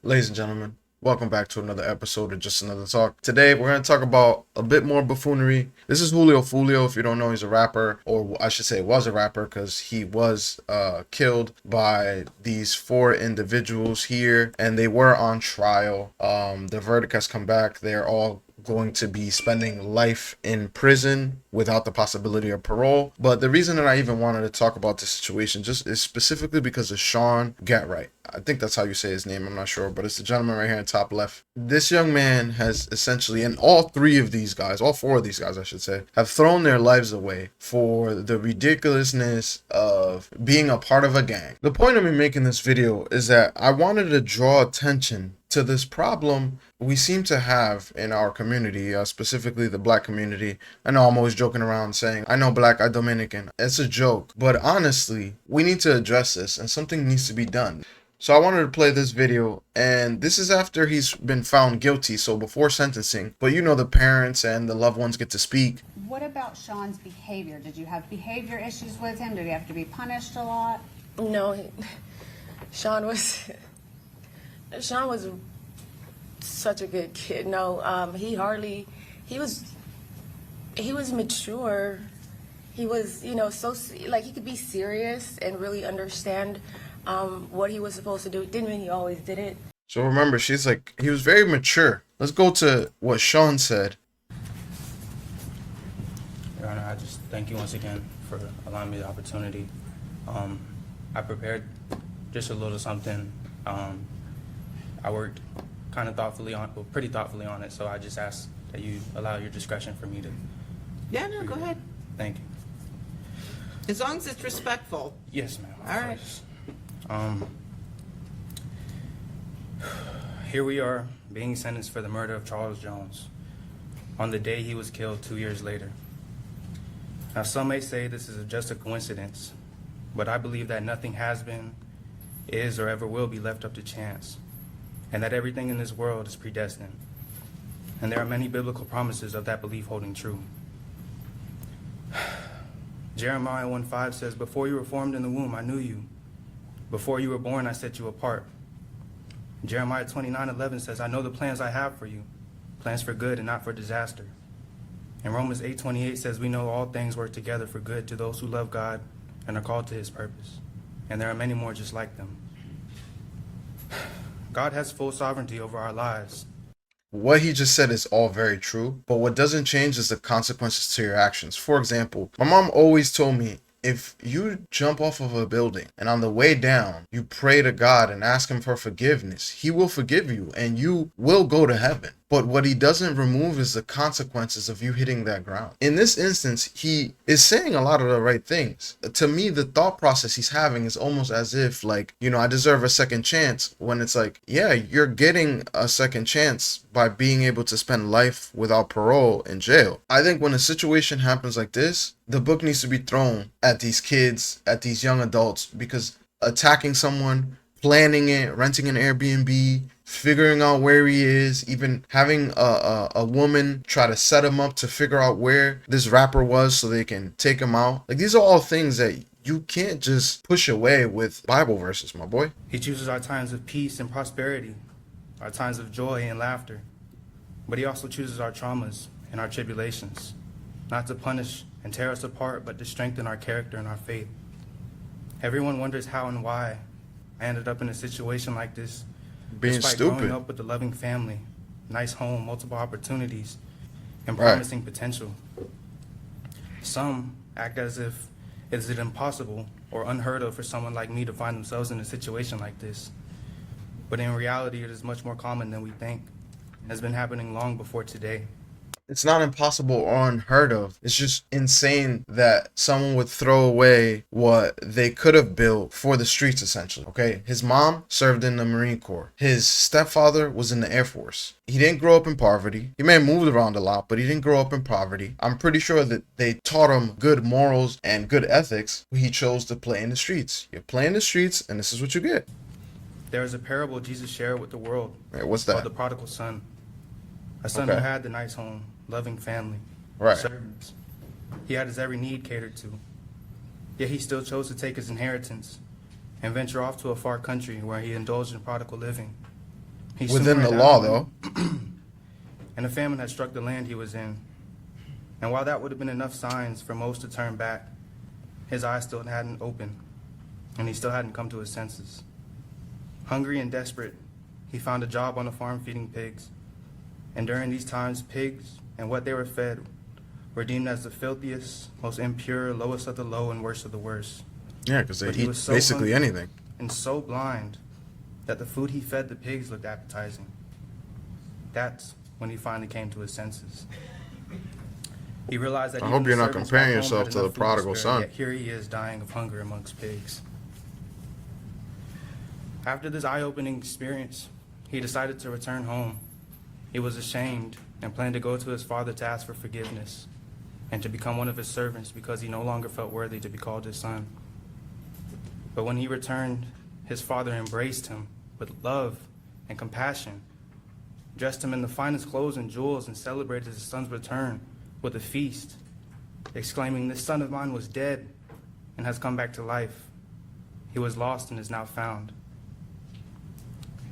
Ladies and gentlemen, welcome back to another episode of Just Another Talk. Today, we're going to talk about a bit more buffoonery. This is Julio Foolio. If you don't know, he's a rapper, or I should say was a rapper, because he was killed by these four individuals here, and they were on trial. The verdict has come back. They're all going to be spending life in prison without the possibility of parole. But the reason that I even wanted to talk about this situation just is specifically because of Sean Gatright. I think that's how you say his name. I'm not sure, but it's the gentleman right here in top left. This young man has essentially, and all three of these guys, all four of these guys, I should say, have thrown their lives away for the ridiculousness of being a part of a gang. The point of me making this video is that I wanted to draw attention to this problem we seem to have in our community, specifically the black community. I know I'm always joking around saying, I know black, I Dominican. It's a joke. But honestly, we need to address this and something needs to be done. So I wanted to play this video, and this is after he's been found guilty, so before sentencing. But you know, the parents and the loved ones get to speak. What about Sean's behavior? Did you have behavior issues with him? Did he have to be punished a lot? No, Sean was Sean was such a good kid. No, he was mature. He was, so like he could be serious and really understand what he was supposed to do. Didn't mean he always did it. So remember, she's like, he was very mature. Let's go to what Sean said. Your Honor, I just thank you once again for allowing me the opportunity. I prepared just a little something. I worked kind of pretty thoughtfully on it, so I just ask that you allow your discretion for me to. Yeah, no, go ahead. Thank you. As long as it's respectful. Yes, ma'am. All right. Here we are, being sentenced for the murder of Charles Jones on the day he was killed 2 years later. Now, some may say this is just a coincidence, but I believe that nothing has been, is, or ever will be left up to chance, and that everything in this world is predestined. And there are many biblical promises of that belief holding true. Jeremiah 1:5 says, "Before you were formed in the womb, I knew you. Before you were born, I set you apart." Jeremiah 29:11 says, "I know the plans I have for you, plans for good and not for disaster." And Romans 8:28 says, "We know all things work together for good to those who love God and are called to his purpose." And there are many more just like them. God has full sovereignty over our lives. What he just said is all very true, but what doesn't change is the consequences to your actions. For example, my mom always told me, if you jump off of a building and on the way down, you pray to God and ask him for forgiveness, he will forgive you and you will go to heaven. But what he doesn't remove is the consequences of you hitting that ground. In this instance, he is saying a lot of the right things. To me, the thought process he's having is almost as if, like, I deserve a second chance, when it's like, yeah, you're getting a second chance by being able to spend life without parole in jail. I think when a situation happens like this, the book needs to be thrown at these kids, at these young adults, because attacking someone, planning it, renting an Airbnb, figuring out where he is, even having a woman try to set him up to figure out where this rapper was so they can take him out. Like, these are all things that you can't just push away with Bible verses, my boy. He chooses our times of peace and prosperity, our times of joy and laughter. But he also chooses our traumas and our tribulations, not to punish and tear us apart, but to strengthen our character and our faith. Everyone wonders how and why I ended up in a situation like this. Being Despite stupid. growing up with a loving family, nice home, multiple opportunities, and Right. promising potential. Some act as if is it impossible or unheard of for someone like me to find themselves in a situation like this. But in reality, it is much more common than we think. It has been happening long before today. It's not impossible or unheard of. It's just insane that someone would throw away what they could have built for the streets, essentially. Okay, his mom served in the Marine Corps. His stepfather was in the Air Force. He didn't grow up in poverty. He may have moved around a lot, but he didn't grow up in poverty. I'm pretty sure that they taught him good morals and good ethics. He chose to play in the streets. You play in the streets, and this is what you get. There is a parable Jesus shared with the world Right, what's called that? the prodigal son. A son Okay. who had the nice home, loving family, Right. servants. He had his every need catered to. Yet he still chose to take his inheritance and venture off to a far country where he indulged in prodigal living. He Within soon the ran law, out, though. and a famine had struck the land he was in. And while that would have been enough signs for most to turn back, his eyes still hadn't opened, and he still hadn't come to his senses. Hungry and desperate, he found a job on a farm feeding pigs. And during these times, pigs and what they were fed were deemed as the filthiest, most impure, lowest of the low, and worst of the worst. Yeah, because they But he eat was so basically hungry anything. and so blind that the food he fed the pigs looked appetizing. That's when he finally came to his senses. He realized that I even hope the you're not servants comparing back home yourself had to the enough food prodigal spare, son. Yet here he is dying of hunger amongst pigs. After this eye-opening experience, he decided to return home. He was ashamed and planned to go to his father to ask for forgiveness and to become one of his servants because he no longer felt worthy to be called his son. But when he returned, his father embraced him with love and compassion, dressed him in the finest clothes and jewels, and celebrated his son's return with a feast, exclaiming, "This son of mine was dead and has come back to life. He was lost and is now found."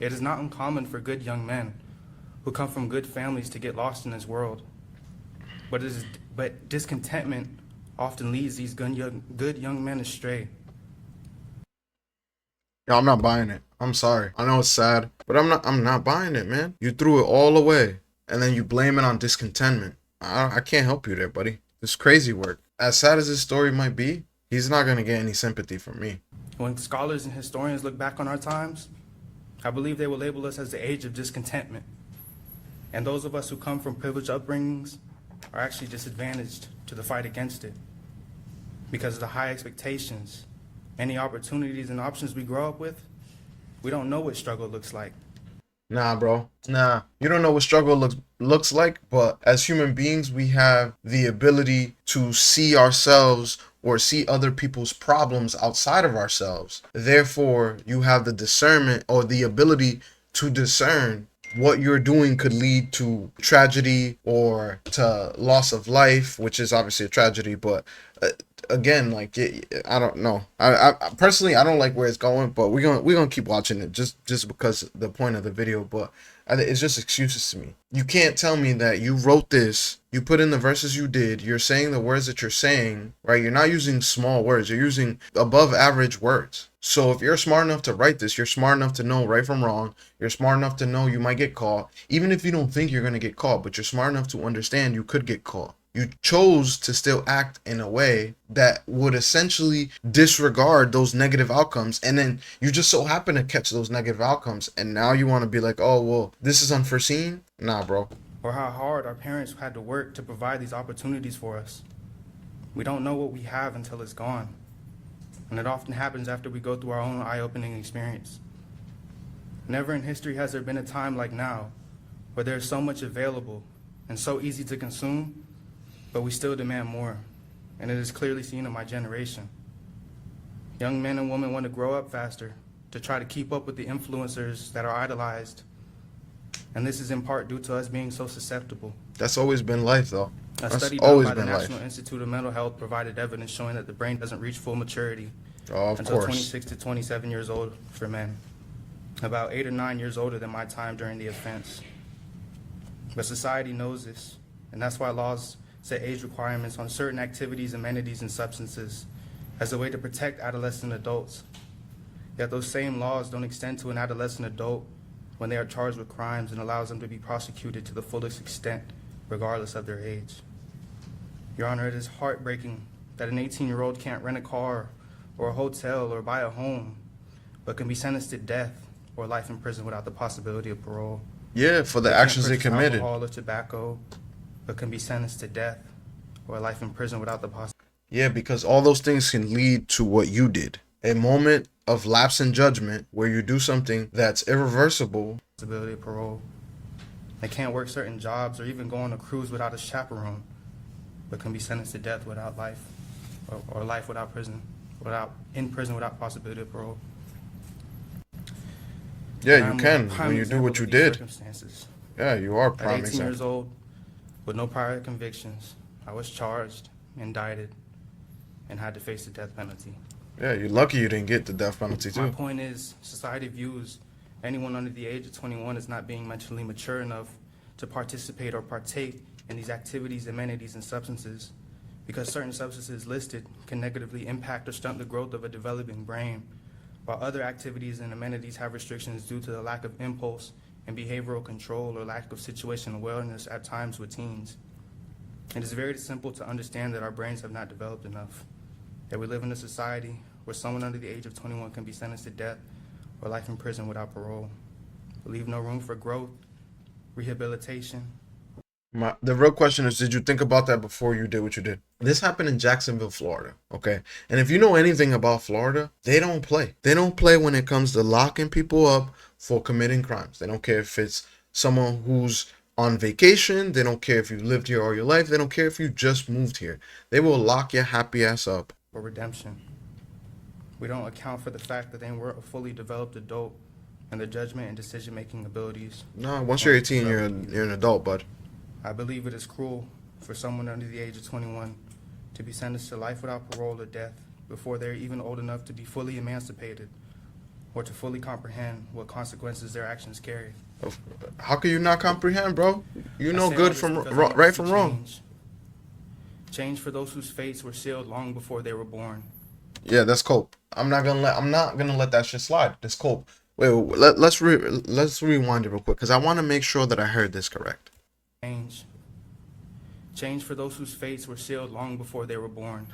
It is not uncommon for good young men who come from good families to get lost in this world. But discontentment often leads these good young men astray. Yo, I'm not buying it. I'm sorry. I know it's sad, but I'm not buying it, man. You threw it all away, and then you blame it on discontentment. I can't help you there, buddy. This crazy work. As sad as his story might be, he's not gonna get any sympathy from me. When scholars and historians look back on our times, I believe they will label us as the age of discontentment. And those of us who come from privileged upbringings are actually disadvantaged to the fight against it. Because of the high expectations, many opportunities and options we grow up with, we don't know what struggle looks like. Nah, bro. Nah. You don't know what struggle looks like, but as human beings, we have the ability to see ourselves or see other people's problems outside of ourselves. Therefore, you have the discernment or the ability to discern what you're doing could lead to tragedy or to loss of life, which is obviously a tragedy, but again, like I don't know. I personally I don't like where it's going, but we're gonna keep watching it just because the point of the video. But it's just excuses to me. You can't tell me that you wrote this, you put in the verses you did, you're saying the words that you're saying, right? You're not using small words, you're using above average words. So if you're smart enough to write this, you're smart enough to know right from wrong. You're smart enough to know you might get caught, even if you don't think you're gonna get caught, but you're smart enough to understand you could get caught. You chose to still act in a way that would essentially disregard those negative outcomes. And then you just so happen to catch those negative outcomes. And now you want to be like, oh, well, this is unforeseen. Nah, bro. Or how hard our parents had to work to provide these opportunities for us. We don't know what we have until it's gone. And it often happens after we go through our own eye-opening experience. Never in history has there been a time like now where there's so much available and so easy to consume, but we still demand more, and it is clearly seen in my generation. Young men and women want to grow up faster to try to keep up with the influencers that are idolized, and this is in part due to us being so susceptible. That's always been life, though. A That's study done always by the been National life. Institute of Mental Health provided evidence showing that the brain doesn't reach full maturity Oh, of until course. 26 to 27 years old for men, about 8 or 9 years older than my time during the offense. But society knows this, and that's why laws set age requirements on certain activities, amenities, and substances as a way to protect adolescent adults. Yet those same laws don't extend to an adolescent adult when they are charged with crimes and allows them to be prosecuted to the fullest extent, regardless of their age. Your Honor, it is heartbreaking that an 18-year-old can't rent a car or a hotel or buy a home, but can be sentenced to death or life in prison without the possibility of parole. Yeah, for the They can't actions they purchase committed. alcohol or tobacco, but can be sentenced to death or life in prison without the Yeah, because all those things can lead to what you did. A moment of lapse in judgment where you do something that's irreversible. possibility of parole. They can't work certain jobs or even go on a cruise without a chaperone, but can be sentenced to death without life, or life without prison, in prison without possibility of parole. Yeah, And you I'm a can prime when you do example what of you these did. circumstances. Yeah, you are a At prime 18 years example. old, with no prior convictions, I was charged, indicted, and had to face the death penalty. Yeah, you're lucky you didn't get the death penalty My too. point is, society views Anyone under the age of 21 is not being mentally mature enough to participate or partake in these activities, amenities, and substances, because certain substances listed can negatively impact or stunt the growth of a developing brain, while other activities and amenities have restrictions due to the lack of impulse and behavioral control or lack of situational awareness at times with teens. It is very simple to understand that our brains have not developed enough, that we live in a society where someone under the age of 21 can be sentenced to death or life in prison without parole. We leave no room for growth, rehabilitation. The real question is, did you think about that before you did what you did? This happened in Jacksonville, Florida, okay? And if you know anything about Florida, they don't play. They don't play when it comes to locking people up for committing crimes. They don't care if it's someone who's on vacation. They don't care if you lived here all your life. They don't care if you just moved here. They will lock your happy ass up. For redemption. We don't account for the fact that they weren't a fully developed adult and their judgment and decision-making abilities. No, once you're 18, you're an adult, bud. I believe it is cruel for someone under the age of 21 to be sentenced to life without parole or death before they're even old enough to be fully emancipated or to fully comprehend what consequences their actions carry. How can you not comprehend, bro? You I know say good all this from because I want right to from see wrong. Change for those whose fates were sealed long before they were born. Yeah, that's cope. I'm not gonna let that shit slide. That's cope. Let's rewind it real quick because I want to make sure that I heard this correct. Change for those whose fates were sealed long before they were born.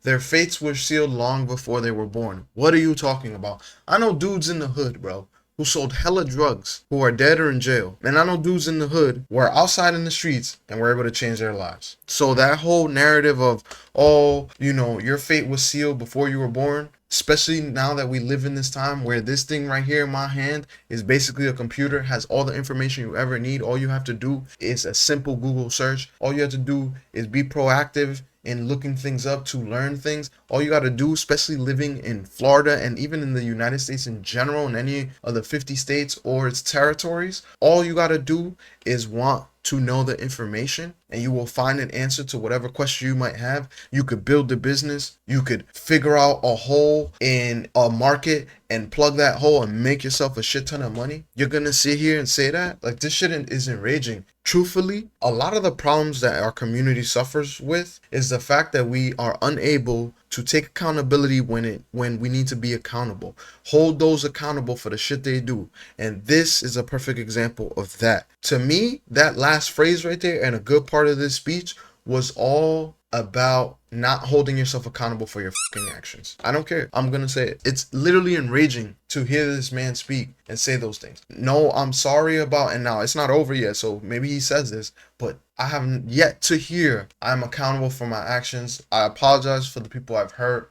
Their fates were sealed long before they were born. What are you talking about? I know dudes in the hood, bro, who sold hella drugs, who are dead or in jail. And I know dudes in the hood who are outside in the streets and were able to change their lives. So that whole narrative of, oh, your fate was sealed before you were born, especially now that we live in this time where this thing right here in my hand is basically a computer, has all the information you ever need. All you have to do is a simple Google search. All you have to do is be proactive in looking things up to learn things. All you got to do, especially living in Florida and even in the United States in general, in any of the 50 states or its territories, all you got to do is want to know the information, and you will find an answer to whatever question you might have. You could build the business. You could figure out a hole in a market and plug that hole and make yourself a shit ton of money. You're gonna sit here and say that? Like, this shit is enraging. Truthfully, a lot of the problems that our community suffers with is the fact that we are unable to take accountability when we need to be accountable. Hold those accountable for the shit they do. And this is a perfect example of that. To me, that last phrase right there and a good part of this speech was all about not holding yourself accountable for your fucking actions. I don't care. I'm gonna say it. It's literally enraging to hear this man speak and say those things. No, I'm sorry about, and now it's not over yet, so maybe he says this, but I haven't yet to hear I'm accountable for my actions. I apologize for the people I've hurt.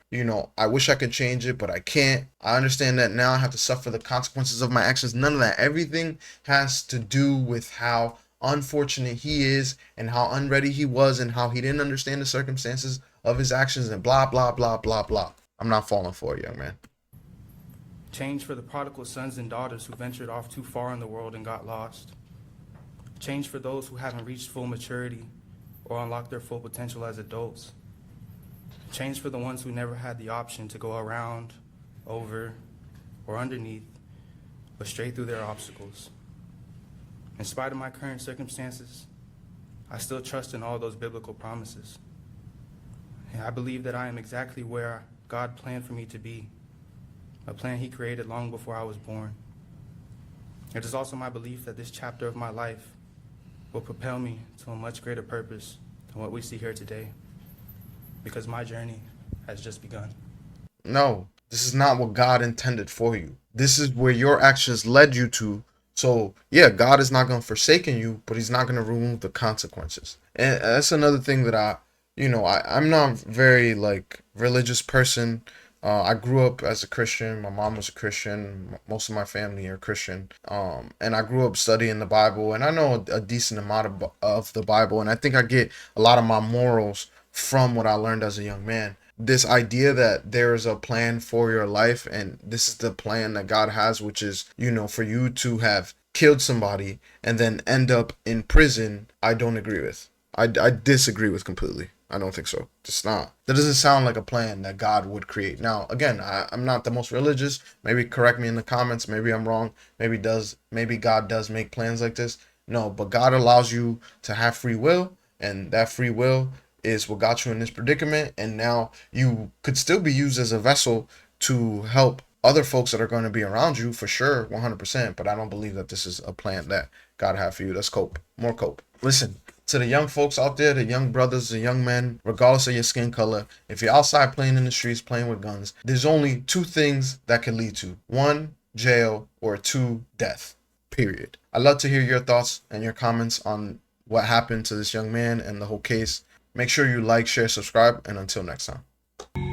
I wish I could change it, but I can't. I understand that now I have to suffer the consequences of my actions. None of that. Everything has to do with how unfortunate he is and how unready he was and how he didn't understand the circumstances of his actions and blah, blah, blah, blah, blah. I'm not falling for it, young man. Change for the prodigal sons and daughters who ventured off too far in the world and got lost. Change for those who haven't reached full maturity or unlocked their full potential as adults. Change for the ones who never had the option to go around, over, or underneath, but straight through their obstacles. In spite of my current circumstances, I still trust in all those biblical promises. And I believe that I am exactly where God planned for me to be, a plan He created long before I was born. It is also my belief that this chapter of my life will propel me to a much greater purpose than what we see here today, because my journey has just begun. No, this is not what God intended for you. This is where your actions led you to. So, yeah, God is not going to forsake you, but He's not going to remove the consequences. And that's another thing that I'm not very, religious person. I grew up as a Christian. My mom was a Christian. Most of my family are Christian. And I grew up studying the Bible. And I know a decent amount of the Bible. And I think I get a lot of my morals from what I learned as a young man. This idea that there is a plan for your life, and this is the plan that God has, which is, for you to have killed somebody and then end up in prison, I don't agree with. I disagree with completely. I don't think so. It's not. That doesn't sound like a plan that God would create. Now, again, I'm not the most religious. Maybe correct me in the comments. Maybe I'm wrong. Maybe God does make plans like this. No, but God allows you to have free will, and that free will is what got you in this predicament. And now you could still be used as a vessel to help other folks that are going to be around you for sure, 100%. But I don't believe that this is a plan that God had for you. Let's cope. More cope. Listen, to the young folks out there, the young brothers, the young men, regardless of your skin color, if you're outside playing in the streets, playing with guns, there's only two things that can lead to: one, jail, or two, death. Period. I'd love to hear your thoughts and your comments on what happened to this young man and the whole case. Make sure you like, share, subscribe, and until next time.